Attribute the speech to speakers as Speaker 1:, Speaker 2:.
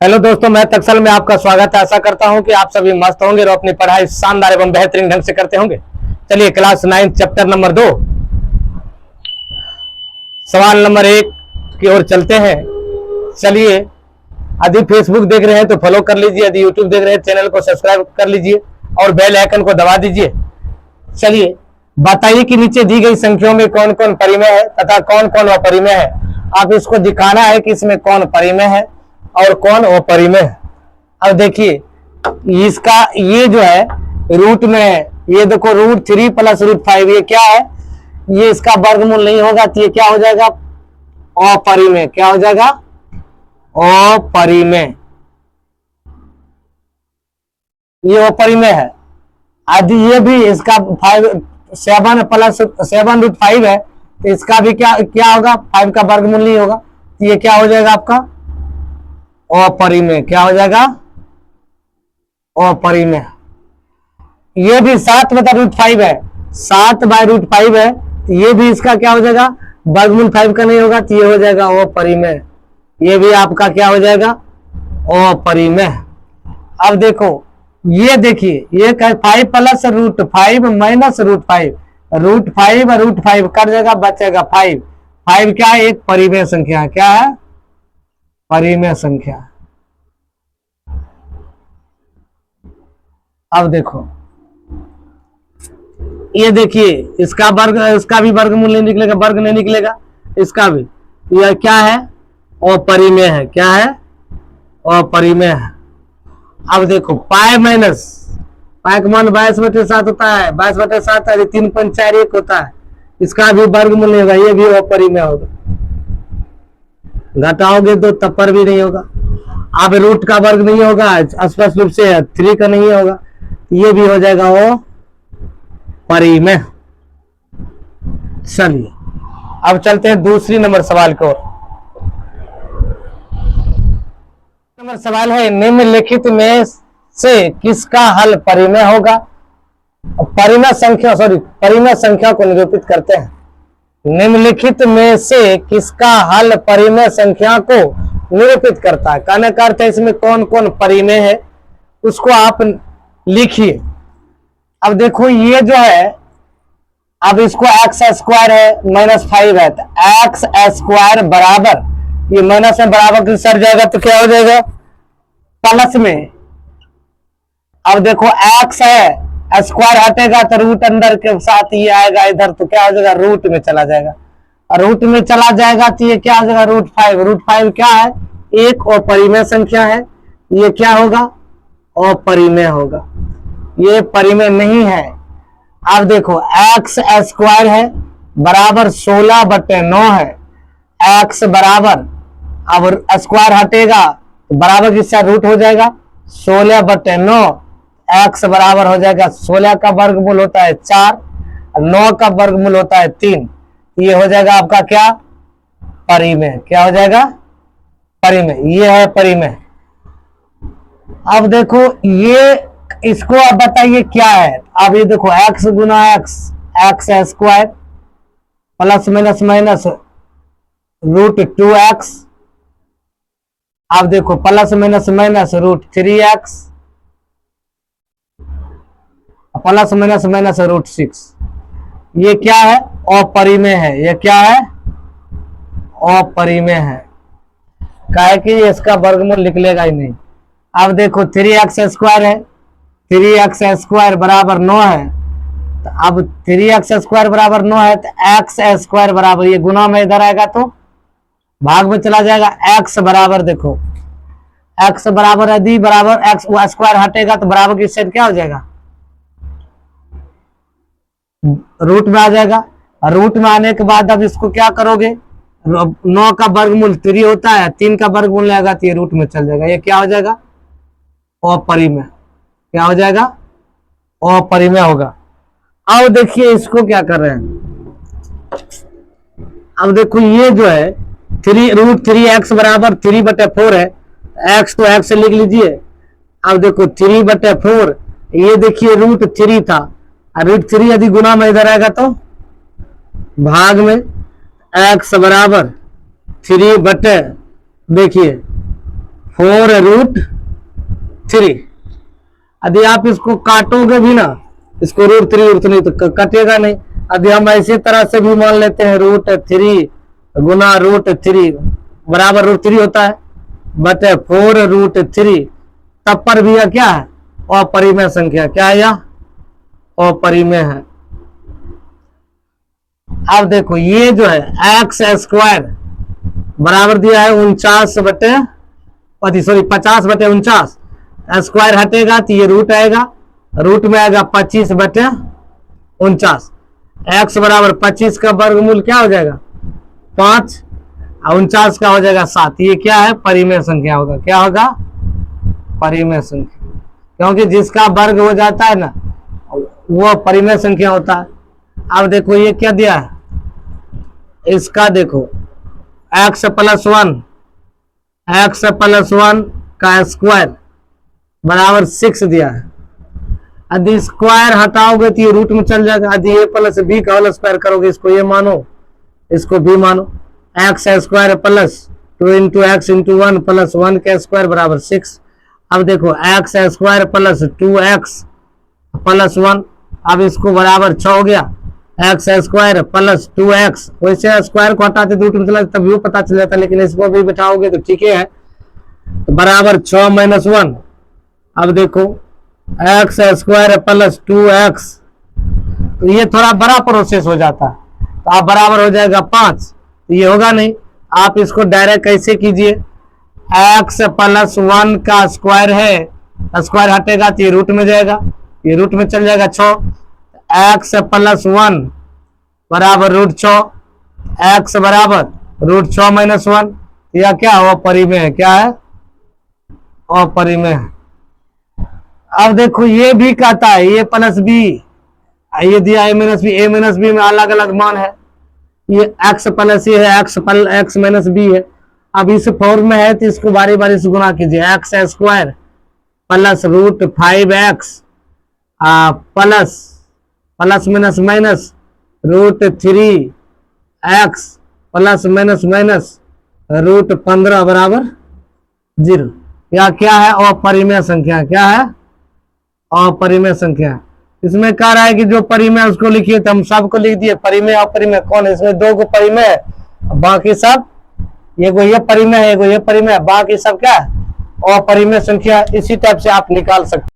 Speaker 1: Hello दोस्तों, मैं तक्सल में आपका स्वागत है। आशा करता हूं कि आप सभी मस्त होंगे और अपनी पढ़ाई शानदार एवं बेहतरीन ढंग से करते होंगे। चलिए क्लास 9 चैप्टर नंबर 2 सवाल नंबर 1 की ओर चलते हैं। चलिए, यदि फेसबुक देख रहे हैं तो फॉलो कर लीजिए, यदि यूट्यूब देख रहे हैं चैनल को सब्सक्राइब कर लीजिए और बेल आइकन को दबा दीजिए। चलिए, बताइए कि नीचे दी गई संख्याओं में कौन कौन परिमेय है तथा कौन कौन अपरिमेय है। आप इसको दिखाना है कि इसमें कौन परिमेय है और कौन अपरिमेय है। अब देखिए, इसका ये जो है रूट में है, ये देखो √3 + √5, ये क्या है, ये इसका वर्गमूल नहीं होगा तो ये क्या हो जाएगा, अपरिमेय। क्या हो जाएगा, अपरिमेय। ये अपरिमेय है। यदि ये भी इसका 7 √5 है तो इसका भी क्या क्या होगा, 5 का वर्गमूल नहीं होगा तो ये क्या हो जाएगा आपका अपरिमेय। क्या हो जाएगा, अपरिमेय। ये भी 7/√5 है, 7/√5 है तो ये भी इसका क्या हो जाएगा, वर्गमूल 5 का नहीं होगा तो ये हो जाएगा अपरिमेय। ये भी आपका क्या हो जाएगा, अपरिमेय। अब देखो, ये देखिए, ये 5 + √5 - √5, √5 और √5 कट जाएगा, बचेगा 5। 5 क्या है, एक परिमेय संख्या है। क्या है, परिमेय संख्या। अब देखो, ये देखिए, इसका भी वर्गमूल नहीं निकलेगा, वर्ग नहीं निकलेगा, इसका भी। यह क्या है, अपरिमेय है। क्या है, अपरिमेय है। अब देखो, पाई माइनस पाई का मान 22/7 होता है, 22/7 है, 3.41 होता है, इसका भी वर्गमूल नहीं होगा, ये भी अपरिमेय होगा। घटाओगे तो तब पर भी नहीं होगा। अब रूट का वर्ग नहीं होगा, स्पष्ट रूप से 3 का नहीं होगा, ये भी हो जाएगा वो परिमेय। चलिए, अब चलते हैं दूसरी नंबर सवाल को। नंबर सवाल है, निम्नलिखित में से किसका हल परिमेय होगा। परिमेय संख्या को निरूपित करते हैं। निम्नलिखित में से किसका हल परिमेय संख्या को निरूपित करता है। कहने का अर्थ है इसमें कौन कौन परिमेय है उसको आप लिखिए। अब देखो, ये जो है, अब इसको x² है -5 है तो x² बराबर, ये माइनस में बराबर की सर जाएगा तो क्या हो जाएगा, प्लस में। अब देखो, x है, स्क्वायर हटेगा तो रूट अंदर के साथ ये आएगा इधर, तो क्या हो जाएगा, रूट में चला जाएगा। और रूट में चला जाएगा तो ये क्या हो जाएगा, √5। √5 क्या है, एक अपरिमेय संख्या है, ये क्या होगा, अपरिमेय होगा, ये परिमेय नहीं है। अब देखो, x² है बराबर 16/9 है, x बराबर, अब स्क्वायर हटेगा तो बराबर किसका रूट हो जाएगा, 16/9, x बराबर हो जाएगा, 16 का वर्गमूल होता है 4, 9 का वर्गमूल होता है 3, ये हो जाएगा आपका क्या, परिमेय। क्या हो जाएगा, परिमेय। ये है परिमेय। अब देखो, ये इसको आप बताइए क्या है। अब ये देखो, x गुना x² plus minus minus √2x। अब देखो, plus minus minus √3x plus minus minus √6। ये क्या है, अपरिमेय है। ये क्या है, अपरिमेय है, काहे कि इसका वर्गमूल निकलेगा ही नहीं। अब देखो, 3x² है, 3x² बराबर 9 है, तो अब 3x² बराबर 9 है तो x² बराबर, ये गुना में इधर आएगा तो भाग में चला जाएगा। x बराबर, देखो x बराबर, यदि बराबर x² हटेगा तो बराबर की साइड क्या हो जाएगा, रूट में आ जाएगा। रूट में आने के बाद अब इसको क्या करोगे, 9 का वर्गमूल 3 होता है, 3 का वर्गमूल आएगा तो ये रूट में चल जाएगा, ये क्या हो जाएगा, अपरिमेय। क्या हो जाएगा, अपरिमेय होगा। अब देखिए, इसको क्या कर रहे हैं। अब देखो, ये जो है √3x बराबर 3/4 है, x तो x से लिख लीजिए। अब देखो, 3/4, ये देखिए √3 था, √3 यदि गुना में इधर आएगा तो भाग में, x बराबर 3 बटे, देखिए 4√3। यदि आप इसको काटोगे भी ना, इसको √3 तो कटेगा नहीं। यदि हम ऐसी तरह से भी मान लेते हैं √3 गुना √3 बराबर √3 होता है बटे 4√3, तब पर भी यह क्या है, अपरिमेय संख्या। क्या है यह? अपरिमेय है। अब देखो ये जो है x² बराबर दिया है 50/49, स्क्वायर हटेगा तो ये रूट आएगा, रूट में आएगा 25/49। x बराबर 25 का वर्गमूल क्या हो जाएगा 5, और 49 का हो जाएगा 7। ये क्या है? परिमेय संख्या होगा। क्या होगा? परिमेय संख्या, क्योंकि जिसका वर्ग हो जाता है ना वो परिमेय संख्या होता है। अब देखो ये क्या दिया है, इसका देखो x + 1 का स्क्वायर बराबर 6 दिया है। यदि स्क्वायर हटाओगे तो ये रूट में चल जाएगा। यदि a + b का होल स्क्वायर करोगे, इसको ये मानो, इसको b मानो, x² + 2 × x × 1 + 1 का स्क्वायर बराबर 6। अब देखो x² + 2x + 1, अब इसको बराबर 6 हो गया। x² + 2x, वैसे स्क्वायर को हटाते रूट में चला तब भी पता चल जाता, लेकिन इसको भी बिठाओगे तो ठीक है। तो बराबर 6 - 1। अब देखो x² + 2x, तो ये थोड़ा बड़ा प्रोसेस हो जाता है, तो आप बराबर हो जाएगा 5। तो ये होगा नहीं, आप इसको डायरेक्ट कैसे कीजिए, x + 1 का स्क्वायर है, स्क्वायर हटेगा तो ये रूट में जाएगा, ये रूट में चल जाएगा 6। x + 1 बराबर √6, x बराबर √6 - 1। यह क्या अपरिमेय है? क्या है? अपरिमेय है। अब देखो ये भी कहता है a + b, ये दिया a - b में अलग अलग मान है, ये x + a है, x - b है। अब इस फॉर्म में है तो इसको बारी बारी से गुणा कीजिए, x² + √5x plus -√3x plus -√15 बराबर 0। या क्या है? अपरिमेय संख्या। क्या है? अपरिमेय संख्या। इसमें कह रहा है कि जो परिमेय उसको लिखिए, तो हम सबको लिख दिए। परिमेय अपरिमेय कौन है? इसमें 2 को परिमेय है, बाकी सब, ये परिमेय है, ये परिमेय है, बाकी सब क्या है? अपरिमेय संख्या। इसी टाइप से आप निकाल सकते हैं।